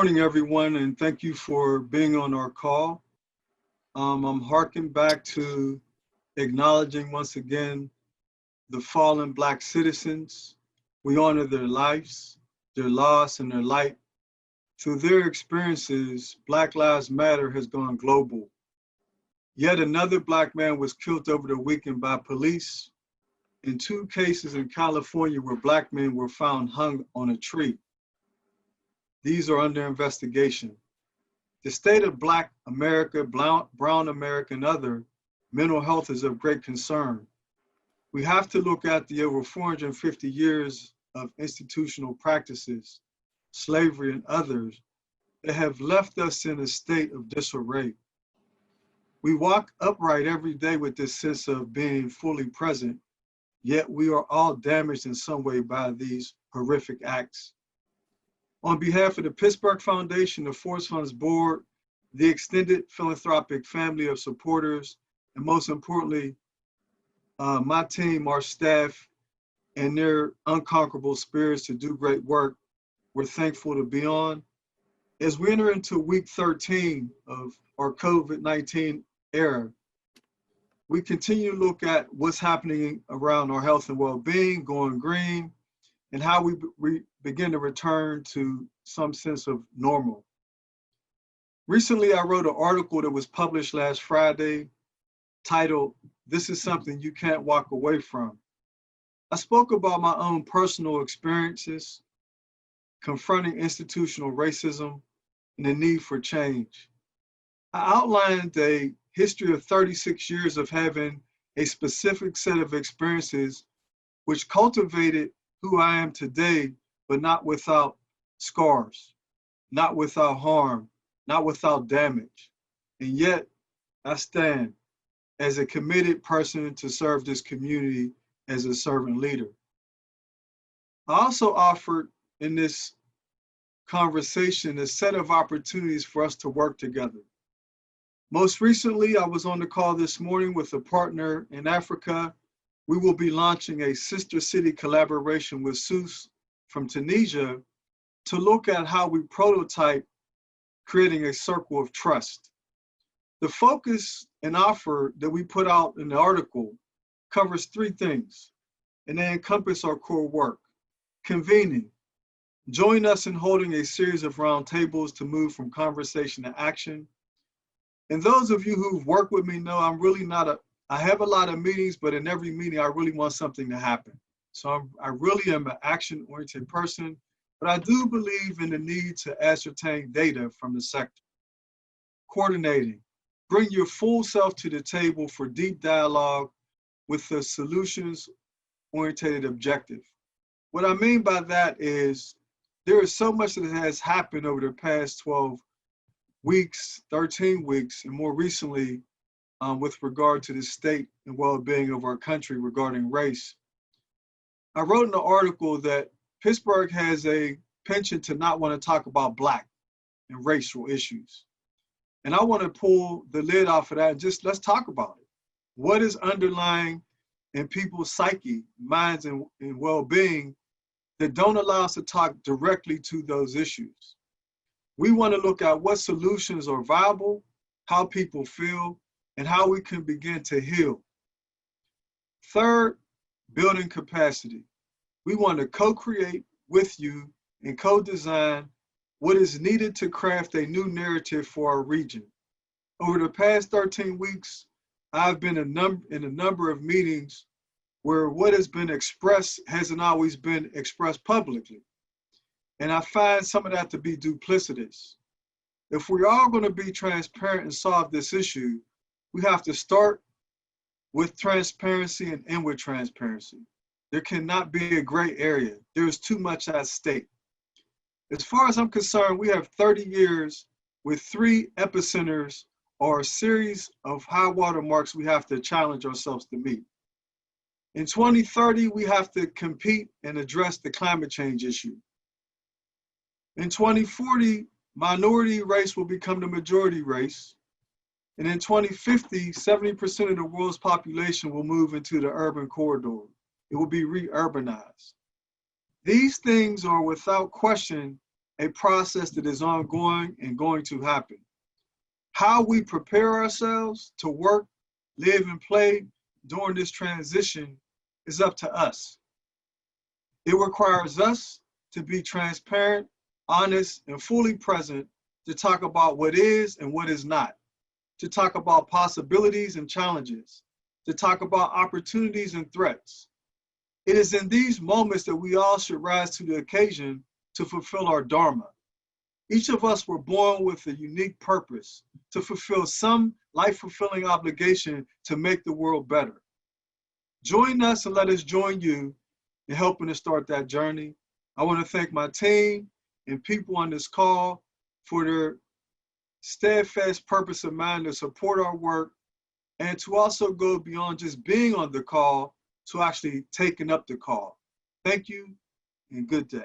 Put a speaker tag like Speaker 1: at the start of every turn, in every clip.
Speaker 1: morning, everyone, and thank you for being on our call. I'm harking back to acknowledging once again the fallen Black citizens. We honor their lives, their loss, and their light. Through their experiences, Black Lives Matter has gone global. Yet another Black man was killed over the weekend by police in 2 cases in California where Black men were found hung on a tree. These are under investigation. The state of Black America, Brown America, and other mental health is of great concern. We have to look at the over 450 years of institutional practices, slavery, and others that have left us in a state of disarray. We walk upright every day with this sense of being fully present, yet we are all damaged in some way by these horrific acts. On behalf of the Pittsburgh Foundation, the ForbesFunds board, the extended philanthropic family of supporters, and most importantly, my team, our staff, and their unconquerable spirits to do great work, we're thankful to be on. As we enter into week 13 of our COVID-19 era, we continue to look at what's happening around our health and well-being, going green, and how we begin to return to some sense of normal. Recently, I wrote an article that was published last Friday titled, "This is Something You Can't Walk Away From." I spoke about my own personal experiences, confronting institutional racism, and the need for change. I outlined a history of 36 years of having a specific set of experiences which cultivated who I am today, but not without scars, not without harm, not without damage. And yet, I stand as a committed person to serve this community as a servant leader. I also offered in this conversation a set of opportunities for us to work together. Most recently, I was on the call this morning with a partner in Africa. We will be launching a sister city collaboration with Sousse from Tunisia to look at how we prototype creating a circle of trust. The focus and offer that we put out in the article covers 3 things, and they encompass our core work. Convening. Join us in holding a series of roundtables to move from conversation to action. And those of you who've worked with me know I'm really I have a lot of meetings, but in every meeting, I really want something to happen. So I really am an action-oriented person, but I do believe in the need to ascertain data from the sector. Coordinating. Bring your full self to the table for deep dialogue with the solutions-oriented objective. What I mean by that is there is so much that has happened over the past 12 weeks, 13 weeks, and more recently with regard to the state and well-being of our country regarding race. I wrote in the article that Pittsburgh has a penchant to not want to talk about Black and racial issues. And I want to pull the lid off of that and just let's talk about it. What is underlying in people's psyche, minds, and well-being that don't allow us to talk directly to those issues? We want to look at what solutions are viable, how people feel, and how we can begin to heal. Third, building capacity. We want to co-create with you and co-design what is needed to craft a new narrative for our region. Over the past 13 weeks, I've been in a number of meetings where what has been expressed hasn't always been expressed publicly. And I find some of that to be duplicitous. If we're all going to be transparent and solve this issue, we have to start with transparency and end with transparency. There cannot be a gray area. There is too much at stake. As far as I'm concerned, we have 30 years with 3 epicenters or a series of high water marks we have to challenge ourselves to meet. In 2030, we have to compete and address the climate change issue. In 2040, minority race will become the majority race. And in 2050, 70% of the world's population will move into the urban corridor. It will be re-urbanized. These things are without question a process that is ongoing and going to happen. How we prepare ourselves to work, live, and play during this transition is up to us. It requires us to be transparent, honest, and fully present to talk about what is and what is not, to talk about possibilities and challenges, to talk about opportunities and threats. It is in these moments that we all should rise to the occasion to fulfill our dharma. Each of us were born with a unique purpose to fulfill some life-fulfilling obligation to make the world better. Join us and let us join you in helping to start that journey. I want to thank my team and people on this call for their steadfast purpose of mind to support our work and to also go beyond just being on the call to actually taking up the call. Thank you and good day.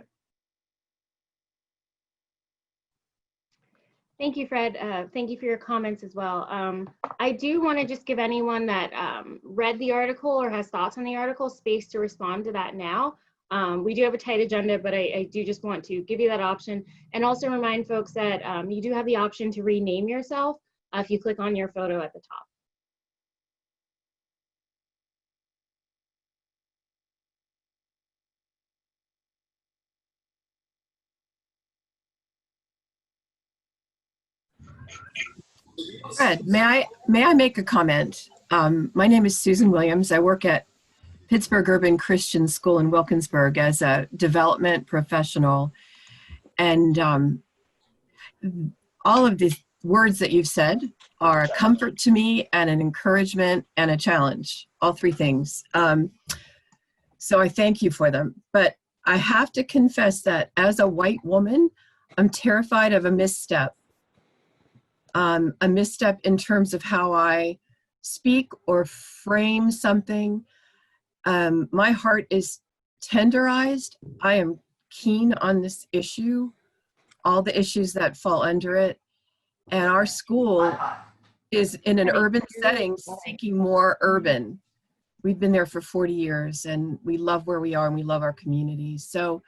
Speaker 2: Thank you, Fred. Thank you for your comments as well. I do want to just give anyone that read the article or has thoughts on the article space to respond to that now. We do have a tight agenda, but I do just want to give you that option and also remind folks that you do have the option to rename yourself if you click on your photo at the top.
Speaker 3: Fred, may I make a comment? My name is Susan Williams. I work at Pittsburgh Urban Christian School in Wilkinsburg as a development professional. And all of the words that you've said are a comfort to me and an encouragement and a challenge, all three things. So I thank you for them. But I have to confess that as a white woman, I'm terrified of a misstep. A misstep in terms of how I speak or frame something. My heart is tenderized. I am keen on this issue, all the issues that fall under it. And our school is in an urban setting seeking more urban. We've been there for 40 years and we love where we are and we love our communities. So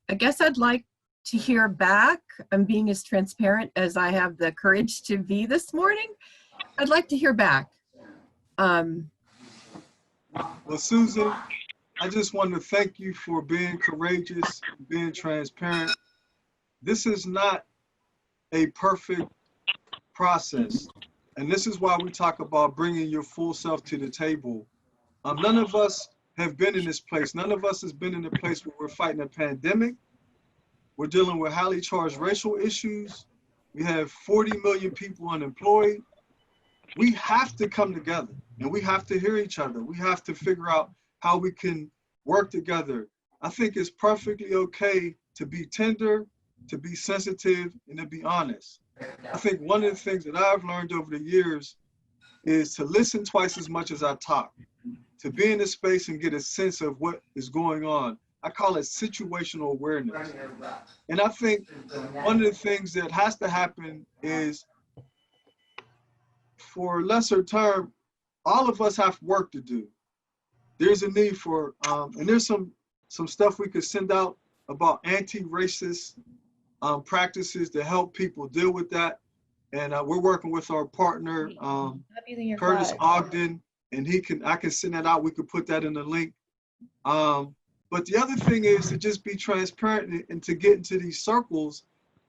Speaker 3: I guess I'd like to hear back. I'm being as transparent as I have the courage to be this morning. I'd like to hear back.
Speaker 1: Well, Susan, I just want to thank you for being courageous, being transparent. This is not a perfect process. And this is why we talk about bringing your full self to the table. None of us have been in this place. None of us has been in a place where we're fighting a pandemic. We're dealing with highly charged racial issues. We have 40 million people unemployed. We have to come together and we have to hear each other. We have to figure out how we can work together. I think it's perfectly okay to be tender, to be sensitive, and to be honest. I think one of the things that I've learned over the years is to listen twice as much as I talk, to be in a space and get a sense of what is going on. I call it situational awareness. And I think one of the things that has to happen is, for lesser term, all of us have work to do. There's a need for, and there's some stuff we could send out about anti-racist practices to help people deal with that. And we're working with our partner, Curtis Ogden, and I can send that out. We could put that in the link. But the other thing is to just be transparent and to get into these circles,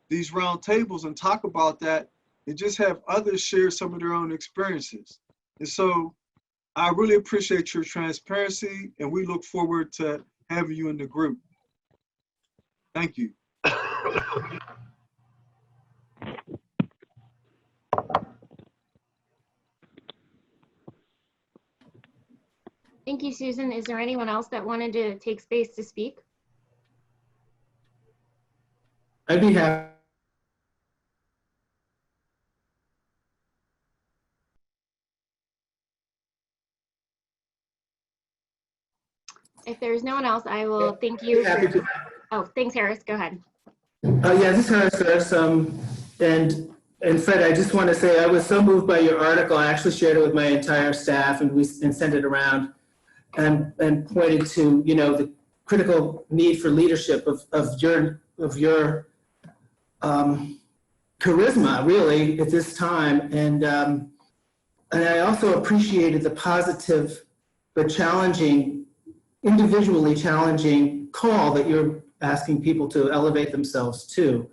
Speaker 1: these round tables, and talk about that and just have others share some of their own experiences. And so I really appreciate your transparency and we look forward to having you in the group. Thank you.
Speaker 2: Thank you, Susan. Is there anyone else that wanted to take space to speak?
Speaker 4: I'd be happy.
Speaker 2: If there's no one else, I will thank you. Oh, thanks, Harris. Go ahead.
Speaker 4: Yeah, this is Harris. And Fred, I just want to say I was so moved by your article. I actually shared it with my entire staff, and sent it around, and pointed to the critical need for leadership of your charisma, really, at this time. And I also appreciated the positive but challenging, individually challenging call that you're asking people to elevate themselves to,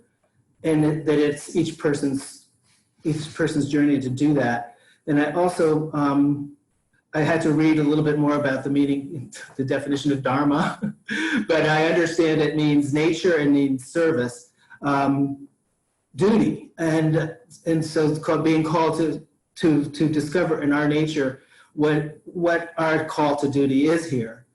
Speaker 4: and that it's each person's journey to do that. And I also, I had to read a little bit more about the meaning, the definition of Dharma, but I understand it means nature and means service, duty, and so it's called being called to discover in our nature what our call to duty is here,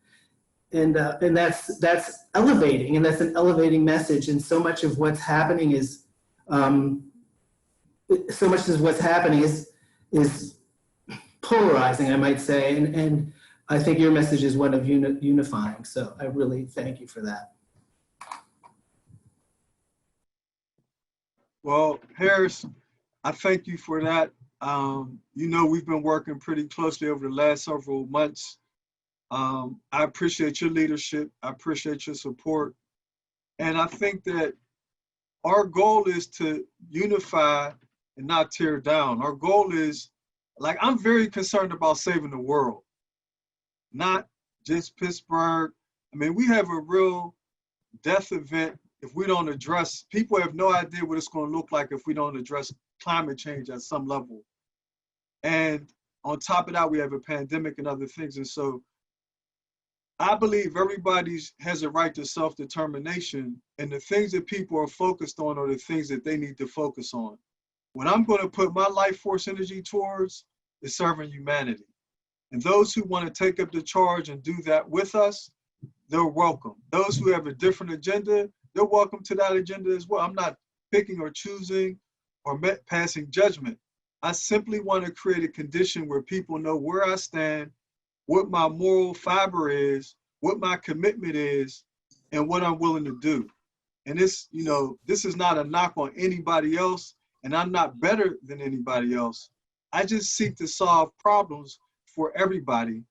Speaker 4: and that's elevating, and that's an elevating message. And so much of what's happening is polarizing, I might say, and I think your message is one of unifying. So I really thank you for that.
Speaker 1: Well, Harris, I thank you for that. You know, we've been working pretty closely over the last several months. I appreciate your leadership. I appreciate your support. And I think that our goal is to unify and not tear down. Our goal is, like, I'm very concerned about saving the world, not just Pittsburgh. I mean, we have a real death event if we don't address, people have no idea what it's going to look like if we don't address climate change at some level. And on top of that, we have a pandemic and other things. And so I believe everybody has a right to self-determination, and the things that people are focused on are the things that they need to focus on. What I'm going to put my life force energy towards is serving humanity. And those who want to take up the charge and do that with us, they're welcome. Those who have a different agenda, they're welcome to that agenda as well. I'm not picking or choosing or passing judgment. I simply want to create a condition where people know where I stand, what my moral fiber is, what my commitment is, and what I'm willing to do. And this, you know, this is not a knock on anybody else, and I'm not better than anybody else. I just seek to solve problems for everybody.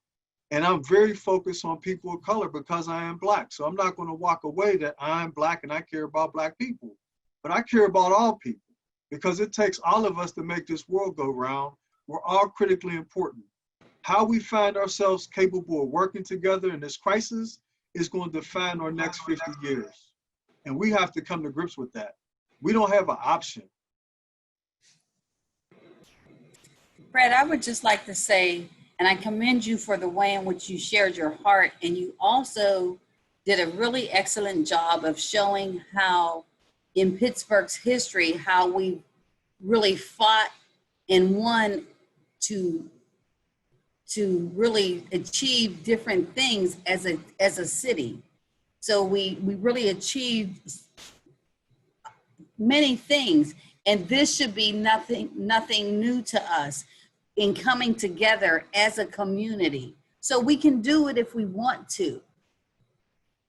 Speaker 1: And I'm very focused on people of color because I am Black. So I'm not going to walk away that I'm Black and I care about Black people. But I care about all people because it takes all of us to make this world go round. We're all critically important. How we find ourselves capable of working together in this crisis is going to define our next 50 years. And we have to come to grips with that. We don't have an option.
Speaker 5: Fred, I would just like to say, and I commend you for the way in which you shared your heart, and you also did a really excellent job of showing how in Pittsburgh's history, how we really fought and won to really achieve different things as a city. So we really achieved many things, and this should be nothing new to us in coming together as a community. So we can do it if we want to.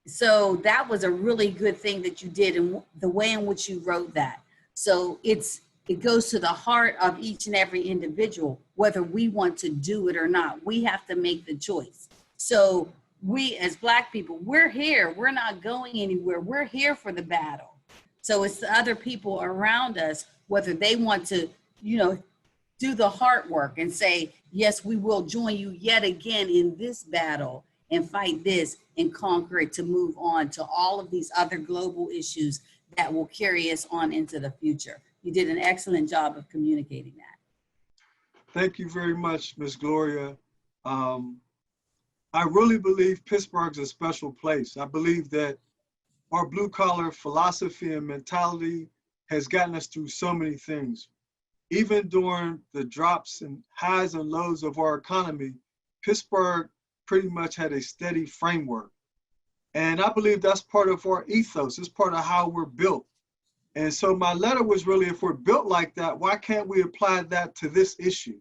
Speaker 5: So that was a really good thing that you did, and the way in which you wrote that. So it goes to the heart of each and every individual, whether we want to do it or not. We have to make the choice. So we as Black people, we're here. We're not going anywhere. We're here for the battle. So it's the other people around us, whether they want to, do the hard work and say, yes, we will join you yet again in this battle and fight this and conquer it to move on to all of these other global issues that will carry us on into the future. You did an excellent job of communicating that.
Speaker 1: Thank you very much, Ms. Gloria. I really believe Pittsburgh's a special place. I believe that our blue collar philosophy and mentality has gotten us through so many things. Even during the drops and highs and lows of our economy, Pittsburgh pretty much had a steady framework. And I believe that's part of our ethos. It's part of how we're built. And so my letter was really, if we're built like that, why can't we apply that to this issue?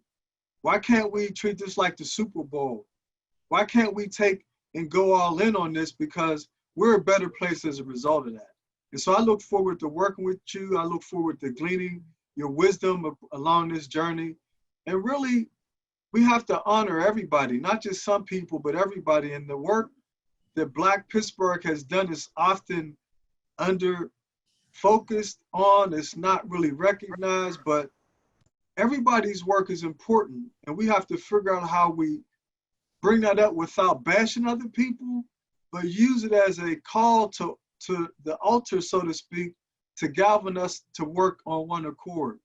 Speaker 1: Why can't we treat this like the Super Bowl? Why can't we take and go all in on this? Because we're a better place as a result of that. And so I look forward to working with you. I look forward to gleaning your wisdom along this journey. And really, we have to honor everybody, not just some people, but everybody. And the work that Black Pittsburgh has done is often under focused on, it's not really recognized, but everybody's work is important. And we have to figure out how we bring that up without bashing other people, but use it as a call to the altar, so to speak, to galvanize us to work on one accord.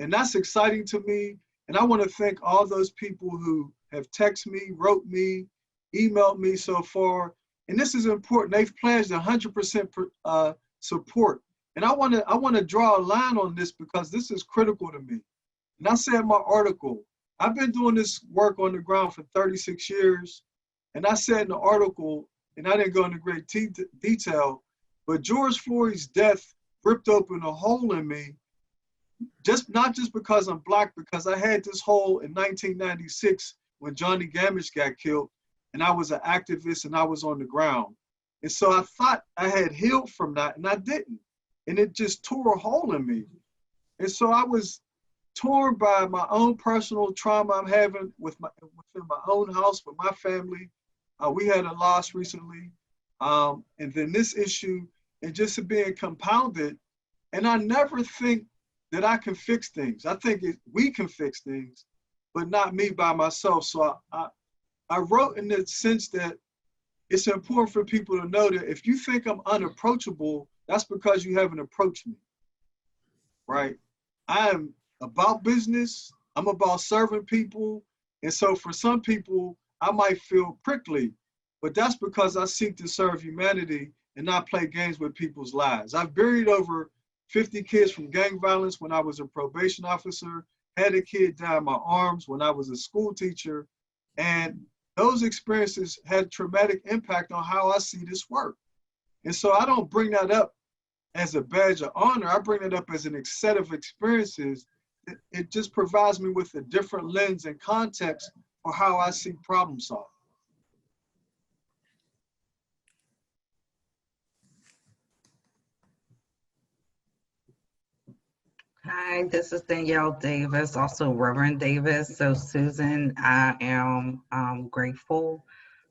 Speaker 1: And that's exciting to me. And I want to thank all those people who have texted me, wrote me, emailed me so far. And this is important. They've pledged 100% support. And I want to draw a line on this because this is critical to me. And I said in my article, I've been doing this work on the ground for 36 years. And I said in the article, and I didn't go into great detail, but George Floyd's death ripped open a hole in me, not just because I'm Black, because I had this hole in 1996 when Johnny Gamage got killed, and I was an activist and I was on the ground. And so I thought I had healed from that, and I didn't. And it just tore a hole in me. And so I was torn by my own personal trauma I'm having within my own house, with my family. We had a loss recently. And then this issue, and just being compounded. And I never think that I can fix things. I think we can fix things, but not me by myself. So I wrote in the sense that it's important for people to know that if you think I'm unapproachable, that's because you haven't approached me, right? I am about business. I'm about serving people. And so for some people, I might feel prickly, but that's because I seek to serve humanity and not play games with people's lives. I've buried over 50 kids from gang violence when I was a probation officer, had a kid die in my arms when I was a school teacher, and those experiences had traumatic impact on how I see this work. And so I don't bring that up as a badge of honor. I bring it up as a set of experiences. It just provides me with a different lens and context for how I see problem solving.
Speaker 6: Hi, this is Danielle Davis, also Reverend Davis. So Susan, I am grateful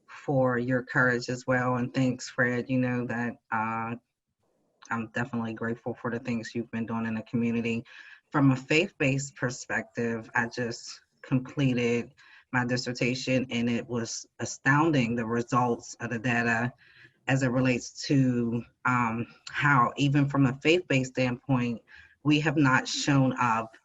Speaker 6: for your courage as well. And thanks, Fred. You know that I'm definitely grateful for the things you've been doing in the community. From a faith-based perspective, I just completed my dissertation and it was astounding, the results of the data as it relates to how even from a faith-based standpoint, we have not shown up,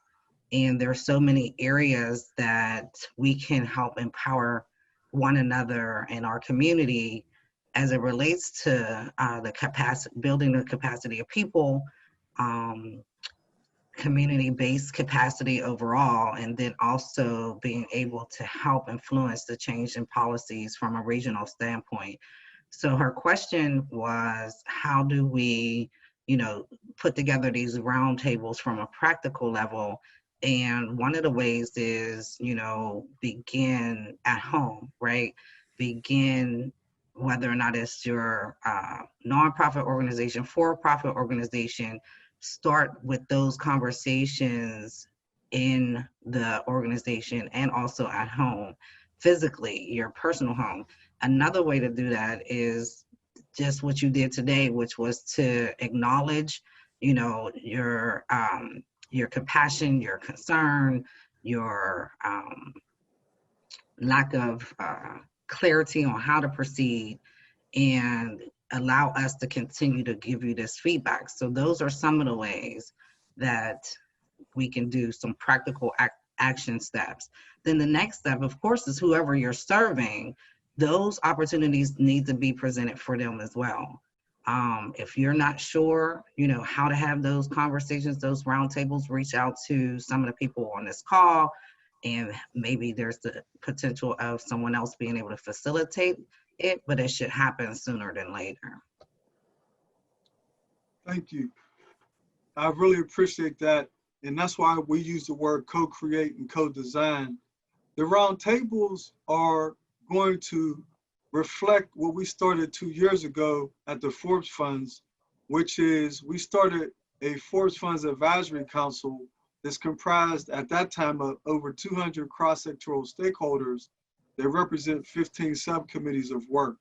Speaker 6: and there are so many areas that we can help empower one another in our community as it relates to the capacity, building the capacity of people, community-based capacity overall, and then also being able to help influence the change in policies from a regional standpoint. So her question was, how do we, put together these roundtables from a practical level? And one of the ways is, begin at home, right? Begin, whether or not it's your nonprofit organization, for-profit organization, start with those conversations in the organization and also at home, physically, your personal home. Another way to do that is just what you did today, which was to acknowledge, your compassion, your concern, your lack of clarity on how to proceed, and allow us to continue to give you this feedback. So those are some of the ways that we can do some practical action steps. Then the next step, of course, is whoever you're serving, those opportunities need to be presented for them as well. If you're not sure, how to have those conversations, those roundtables, reach out to some of the people on this call, and maybe there's the potential of someone else being able to facilitate it, but it should happen sooner than later.
Speaker 1: Thank you. I really appreciate that. And that's why we use the word co-create and co-design. The roundtables are going to reflect what we started 2 years ago at the ForbesFunds, which is we started a ForbesFunds Advisory Council that's comprised at that time of over 200 cross-sectoral stakeholders that represent 15 subcommittees of work.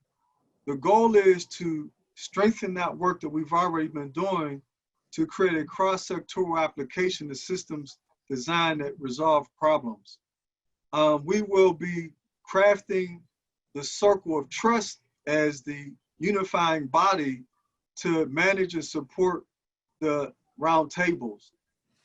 Speaker 1: The goal is to strengthen that work that we've already been doing to create a cross-sectoral application to systems designed that resolve problems. We will be crafting the circle of trust as the unifying body to manage and support the roundtables.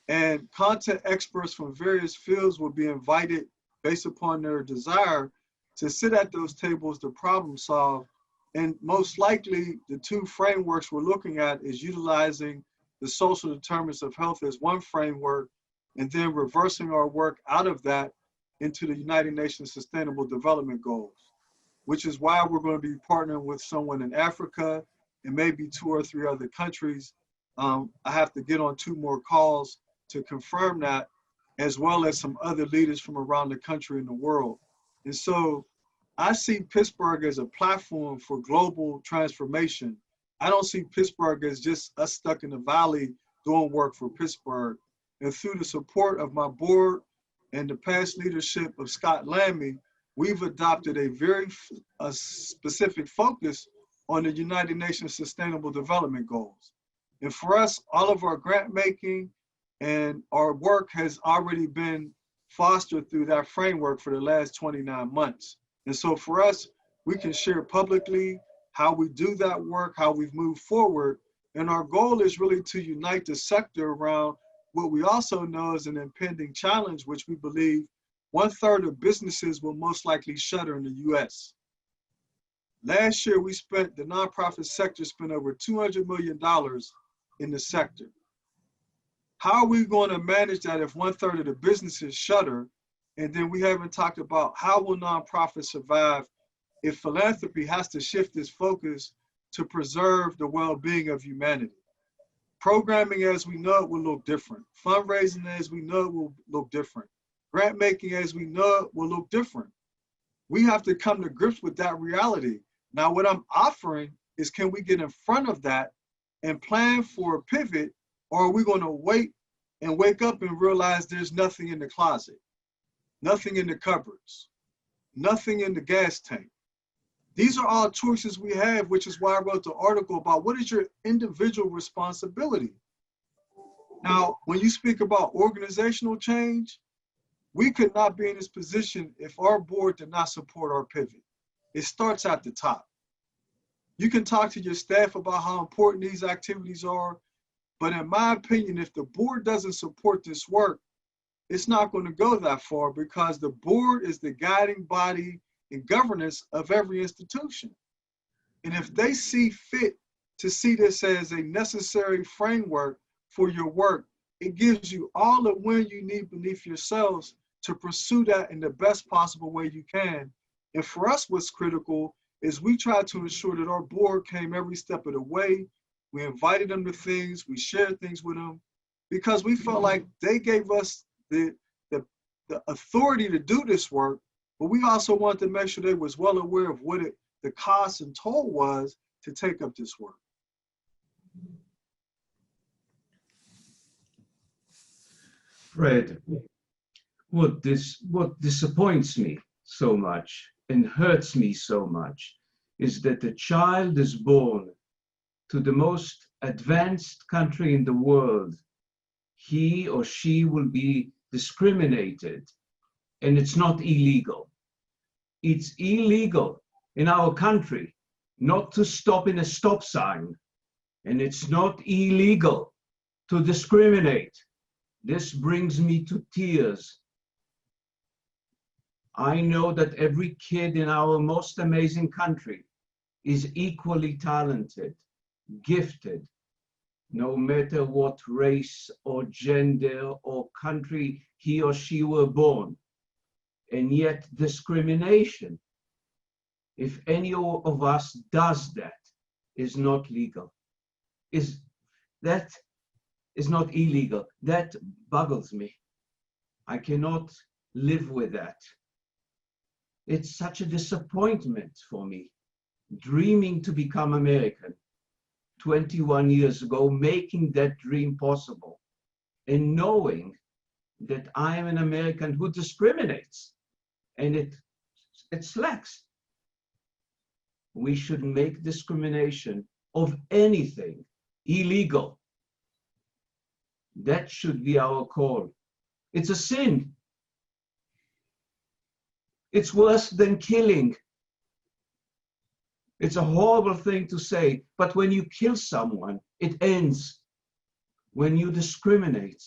Speaker 1: And content experts from various fields will be invited based upon their desire to sit at those tables to problem solve. And most likely, the two frameworks we're looking at is utilizing the social determinants of health as one framework, and then reversing our work out of that into the United Nations Sustainable Development Goals, which is why we're going to be partnering with someone in Africa and maybe 2 or 3 other countries. I have to get on 2 more calls to confirm that, as well as some other leaders from around the country and the world. And so I see Pittsburgh as a platform for global transformation. I don't see Pittsburgh as just us stuck in the valley doing work for Pittsburgh. And through the support of my board and the past leadership of Scott Lammy, we've adopted a very specific focus on the United Nations Sustainable Development Goals. And for us, all of our grant making and our work has already been fostered through that framework for the last 29 months. And so for us, we can share publicly how we do that work, how we've moved forward. And our goal is really to unite the sector around what we also know is an impending challenge, which we believe 1/3 of businesses will most likely shutter in the US. Last year, the nonprofit sector spent over $200 million in the sector. How are we going to manage that if 1/3 of the businesses shutter? And then we haven't talked about how will nonprofits survive if philanthropy has to shift its focus to preserve the well-being of humanity. Programming as we know it will look different. Fundraising as we know it will look different. Grant making as we know it will look different. We have to come to grips with that reality. Now what I'm offering is, can we get in front of that and plan for a pivot, or are we going to wait and wake up and realize there's nothing in the closet, nothing in the cupboards, nothing in the gas tank? These are all choices we have, which is why I wrote the article about what is your individual responsibility. Now, when you speak about organizational change, we could not be in this position if our board did not support our pivot. It starts at the top. You can talk to your staff about how important these activities are, but in my opinion, if the board doesn't support this work, it's not going to go that far, because the board is the guiding body and governance of every institution. And if they see fit to see this as a necessary framework for your work, it gives you all the wind you need beneath yourselves to pursue that in the best possible way you can. And for us, what's critical is we try to ensure that our board came every step of the way. We invited them to things, we shared things with them, because we felt like they gave us the authority to do this work, but we also wanted to make sure they was well aware of what the cost and toll was to take up this work.
Speaker 7: Fred, what disappoints me so much and hurts me so much is that a child is born to the most advanced country in the world. He or she will be discriminated, and it's not illegal. It's illegal in our country not to stop in a stop sign, and it's not illegal to discriminate. This brings me to tears. I know that every kid in our most amazing country is equally talented, gifted, no matter what race or gender or country he or she were born. And yet discrimination, if any of us does that, is not legal. That is not illegal. That boggles me. I cannot live with that. It's such a disappointment for me, dreaming to become American 21 years ago, making that dream possible, and knowing that I am an American who discriminates, and it slacks. We should make discrimination of anything illegal. That should be our call. It's a sin. It's worse than killing. It's a horrible thing to say, but when you kill someone, it ends. When you discriminate,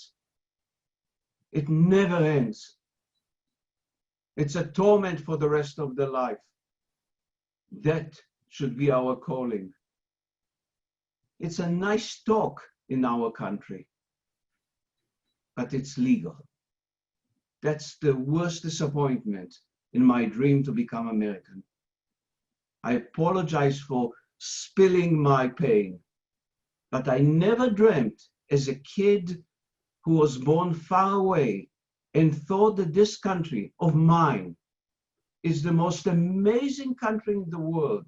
Speaker 7: it never ends. It's a torment for the rest of their life. That should be our calling. It's a nice talk in our country, but it's legal. That's the worst disappointment in my dream to become American. I apologize for spilling my pain, but I never dreamt as a kid who was born far away and thought that this country of mine is the most amazing country in the world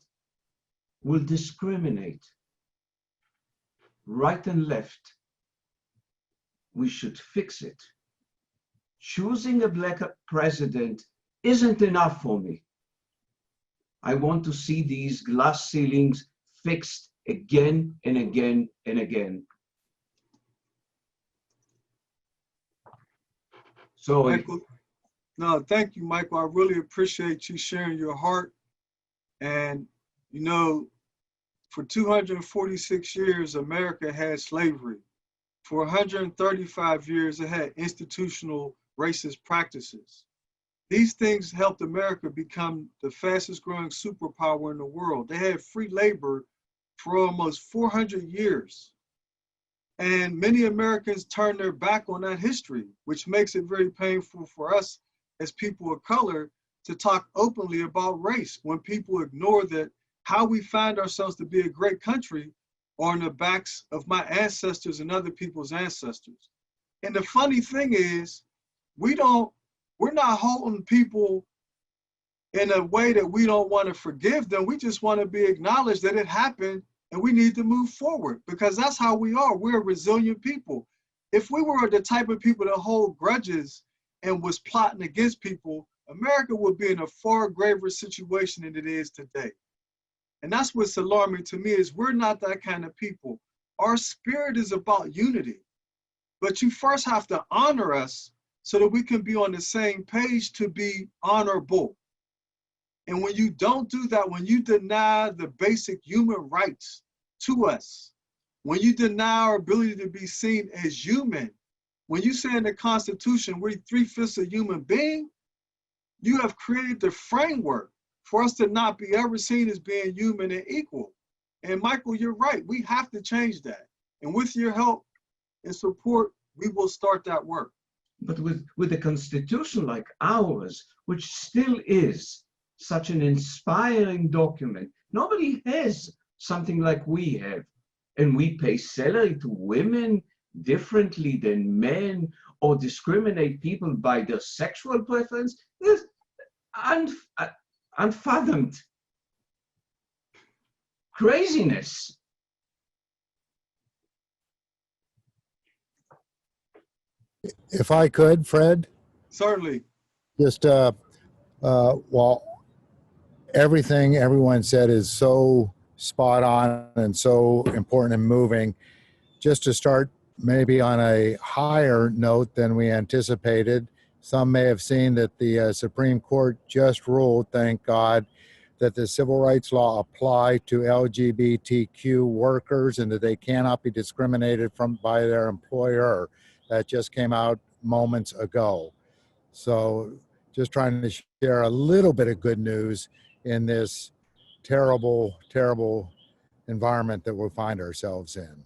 Speaker 7: will discriminate right and left. We should fix it. Choosing a black president isn't enough for me. I want to see these glass ceilings fixed again and again and again. Sorry.
Speaker 1: Michael, no, thank you, Michael. I really appreciate you sharing your heart. And, you know, for 246 years, America had slavery. For 135 years, it had institutional racist practices. These things helped America become the fastest growing superpower in the world. They had free labor for almost 400 years. And many Americans turned their back on that history, which makes it very painful for us as people of color to talk openly about race when people ignore that how we find ourselves to be a great country are on the backs of my ancestors and other people's ancestors. And the funny thing is, we're not holding people in a way that we don't want to forgive them. We just want to be acknowledged that it happened and we need to move forward because that's how we are. We're a resilient people. If we were the type of people that hold grudges and was plotting against people, America would be in a far graver situation than it is today. And that's what's alarming to me is we're not that kind of people. Our spirit is about unity, but you first have to honor us so that we can be on the same page to be honorable. And when you don't do that, when you deny the basic human rights to us, when you deny our ability to be seen as human, when you say in the Constitution, we're 3/5 a human being, you have created the framework for us to not be ever seen as being human and equal. And Michael, you're right, we have to change that. And with your help and support, we will start that work.
Speaker 7: But with a constitution like ours, which still is such an inspiring document, nobody has something like we have. And we pay salary to women differently than men or discriminate people by their sexual preference. It's unfathomed craziness.
Speaker 8: If I could, Fred,
Speaker 1: Certainly.
Speaker 8: just well, everything everyone said is so spot on and so important and moving. Just to start maybe on a higher note than we anticipated, some may have seen that the Supreme Court just ruled, thank God, that the civil rights law apply to LGBTQ workers and that they cannot be discriminated by their employer. That just came out moments ago. So just trying to share a little bit of good news in this terrible, terrible environment that we find ourselves in.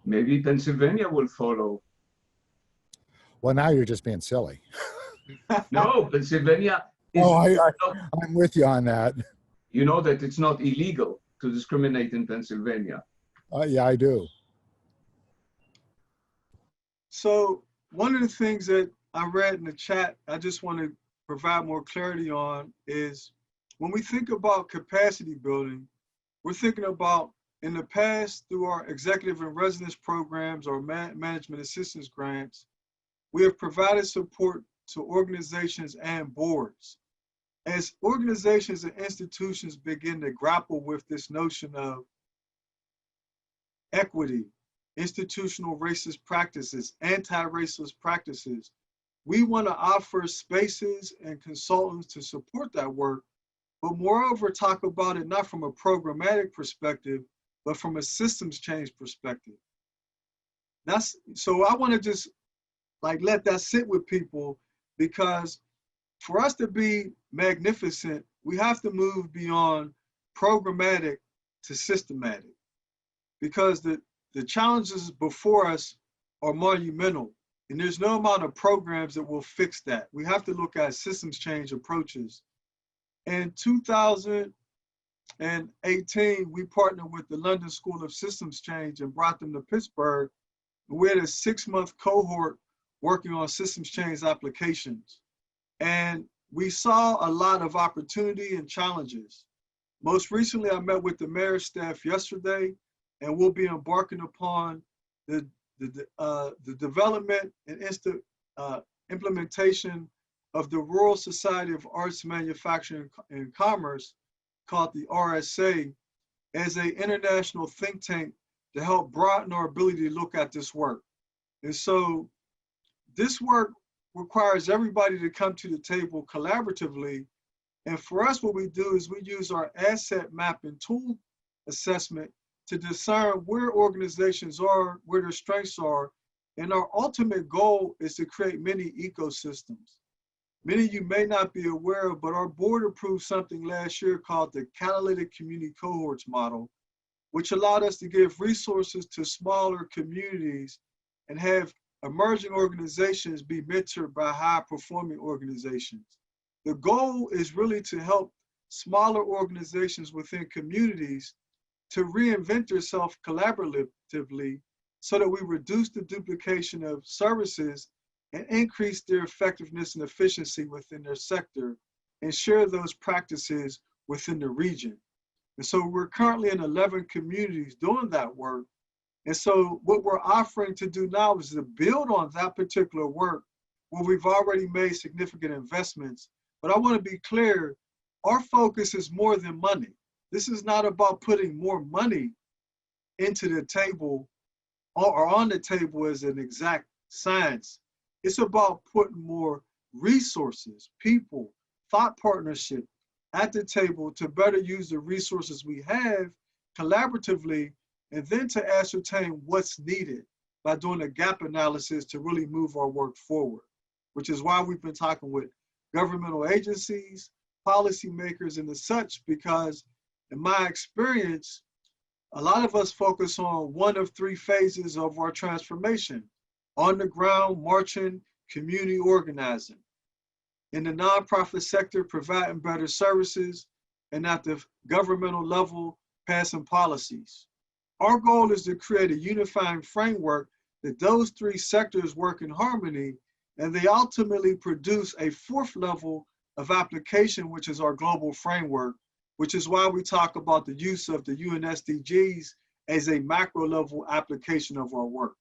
Speaker 7: Maybe Pennsylvania will follow.
Speaker 8: Well, now you're just being silly.
Speaker 7: No, Pennsylvania is.
Speaker 8: Oh, I'm with you on that.
Speaker 7: You know that it's not illegal to discriminate in Pennsylvania.
Speaker 8: Yeah, I do.
Speaker 1: So one of the things that I read in the chat, I just want to provide more clarity on is when we think about capacity building, we're thinking about in the past through our executive and residence programs or management assistance grants, we have provided support to organizations and boards. as organizations and institutions begin to grapple with this notion of equity, institutional racist practices, anti-racist practices, we want to offer spaces and consultants to support that work, but moreover, talk about it not from a programmatic perspective, but from a systems change perspective. So I want to just let that sit with people, because for us to be magnificent, we have to move beyond programmatic to systematic, because the challenges before us are monumental, and there's no amount of programs that will fix that. We have to look at systems change approaches. In 2018, we partnered with the London School of Systems Change and brought them to Pittsburgh. We had a 6-month cohort working on systems change applications. And we saw a lot of opportunity and challenges. Most recently, I met with the mayor's staff yesterday, and we'll be embarking upon the development and implementation of the Royal Society of Arts, Manufacturing and Commerce, called the RSA, as an international think tank to help broaden our ability to look at this work. And so this work requires everybody to come to the table collaboratively. And for us, what we do is we use our asset mapping tool assessment to discern where organizations are, where their strengths are. And our ultimate goal is to create many ecosystems. Many of you may not be aware of, but our board approved something last year called the Catalytic Community Cohorts Model, which allowed us to give resources to smaller communities and have emerging organizations be mentored by high-performing organizations. The goal is really to help smaller organizations within communities to reinvent themselves collaboratively so that we reduce the duplication of services and increase their effectiveness and efficiency within their sector and share those practices within the region. And so we're currently in 11 communities doing that work. And so what we're offering to do now is to build on that particular work where we've already made significant investments. But I want to be clear, our focus is more than money. This is not about putting more money into the table or on the table as an exact science. It's about putting more resources, people, thought partnership at the table to better use the resources we have collaboratively, and then to ascertain what's needed by doing a gap analysis to really move our work forward, which is why we've been talking with governmental agencies, policymakers, and the such, because in my experience, a lot of us focus on one of 3 phases of our transformation: on the ground, marching, community organizing. In the nonprofit sector, providing better services, and at the governmental level, passing policies. Our goal is to create a unifying framework that those 3 sectors work in harmony, and they ultimately produce a 4th level of application, which is our global framework, which is why we talk about the use of the UN SDGs as a macro level application of our work.